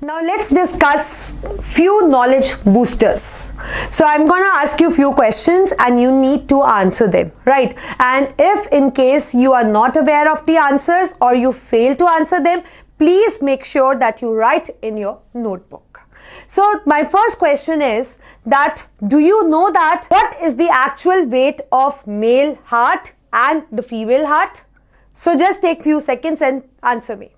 Now let's discuss few knowledge boosters. So I'm going to ask you few questions and you need to answer them, right? And if in case you are not aware of the answers or you fail to answer them, please make sure that you write in your notebook. So my first question is that do you know that what is the actual weight of male heart and the female heart? So just take few seconds and answer me.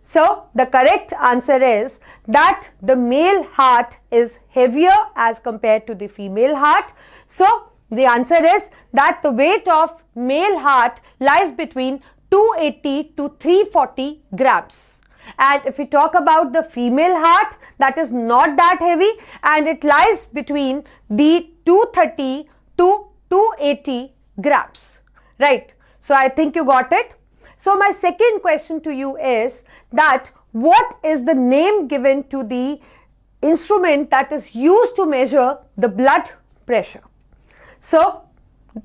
So the correct answer is that the male heart is heavier as compared to the female heart. So the answer is that the weight of male heart lies between 280 to 340 grams. And if we talk about the female heart, that is not that heavy and it lies between the 230 to 280 grams. Right. So I think you got it. So my second question to you is that what is the name given to the instrument that is used to measure the blood pressure? So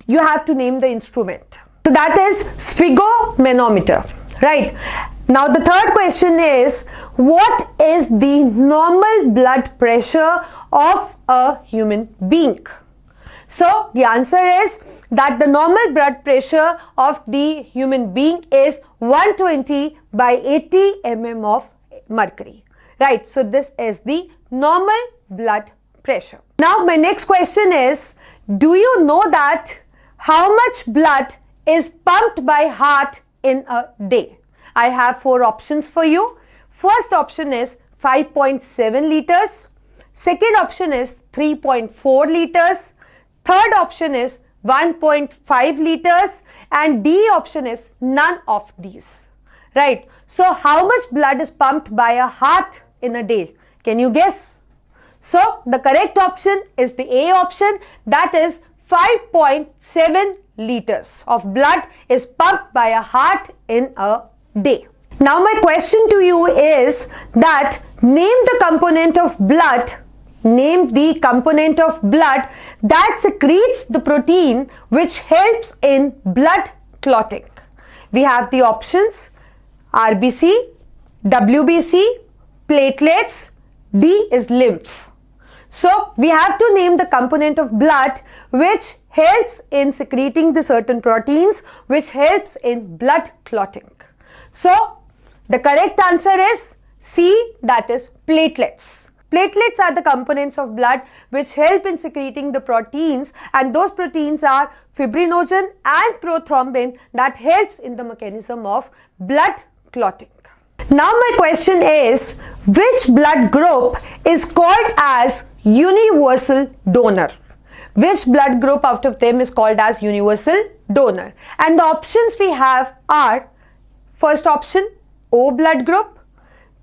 you have to name the instrument. So that is sphygmomanometer, right? Now the third question is what is the normal blood pressure of a human being? So the answer is that the normal blood pressure of the human being is 120 by 80 mm of mercury. Right. So this is the normal blood pressure. Now my next question is, do you know that how much blood is pumped by heart in a day? I have four options for you. First option is 5.7 liters. Second option is 3.4 liters. Third option is 1.5 liters and D option is none of these, right? So how much blood is pumped by a heart in a day? Can you guess? So the correct option is the A option, that is 5.7 liters of blood is pumped by a heart in a day. Now my question to you is that name the component of blood that secretes the protein which helps in blood clotting. We have the options RBC, WBC, platelets, D is lymph. So we have to name the component of blood which helps in secreting the certain proteins which helps in blood clotting. So the correct answer is C, that is platelets. Platelets are the components of blood which help in secreting the proteins, and those proteins are fibrinogen and prothrombin that helps in the mechanism of blood clotting. Now my question is, which blood group is called as universal donor? Which blood group out of them is called as universal donor? And the options we have are first option O blood group,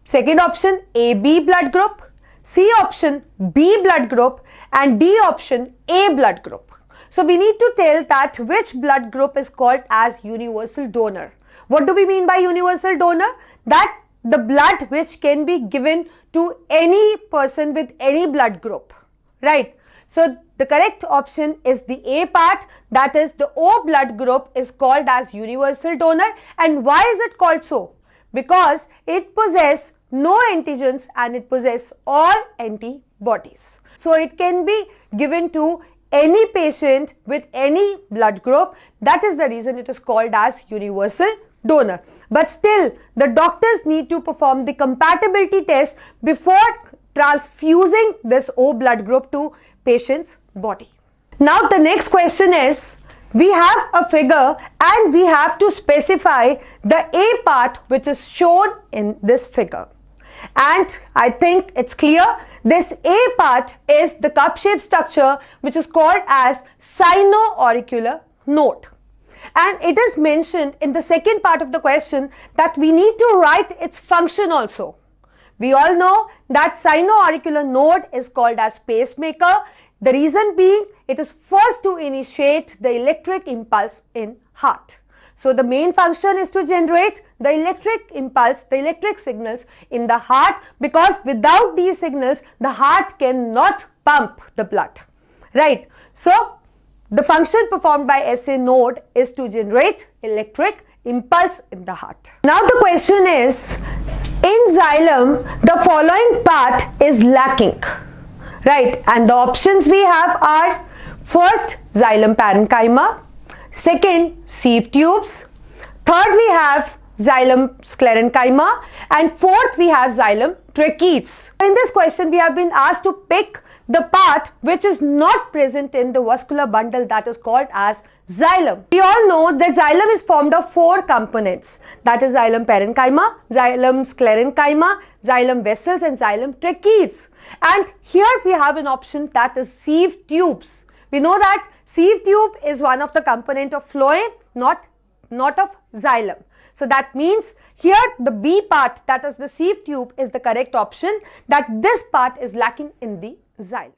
second option AB blood group, C option B blood group and D option A blood group. So we need to tell that which blood group is called as universal donor. What do we mean by universal donor? That the blood which can be given to any person with any blood group, right? So the correct option is the A part, that is the O blood group is called as universal donor. And why is it called so? Because it possesses no antigens and it possesses all antibodies. So it can be given to any patient with any blood group. That is the reason it is called as universal donor. But still, the doctors need to perform the compatibility test before transfusing this O blood group to patient's body. Now the next question is, we have a figure and we have to specify the A part which is shown in this figure. And I think it's clear, this A part is the cup-shaped structure which is called as sino-auricular node. And it is mentioned in the second part of the question that we need to write its function also. We all know that sino-auricular node is called as pacemaker. The reason being, it is first to initiate the electric impulse in heart. So the main function is to generate the electric impulse, the electric signals in the heart, because without these signals, the heart cannot pump the blood, right? So the function performed by SA node is to generate electric impulse in the heart. Now the question is, In xylem, the following part is lacking, right? And the options we have are: first, xylem parenchyma; second, sieve tubes; third, we have xylem sclerenchyma; and fourth, we have xylem tracheids. In this question, we have been asked to pick the part which is not present in the vascular bundle, that is called as xylem. We all know that xylem is formed of four components, that is xylem parenchyma, xylem sclerenchyma, xylem vessels, and xylem tracheids. And here we have an option, that is sieve tubes. We know that sieve tube is one of the component of phloem, not of xylem. So that means here the B part, that is the sieve tube, is the correct option, that this part is lacking in the xylem.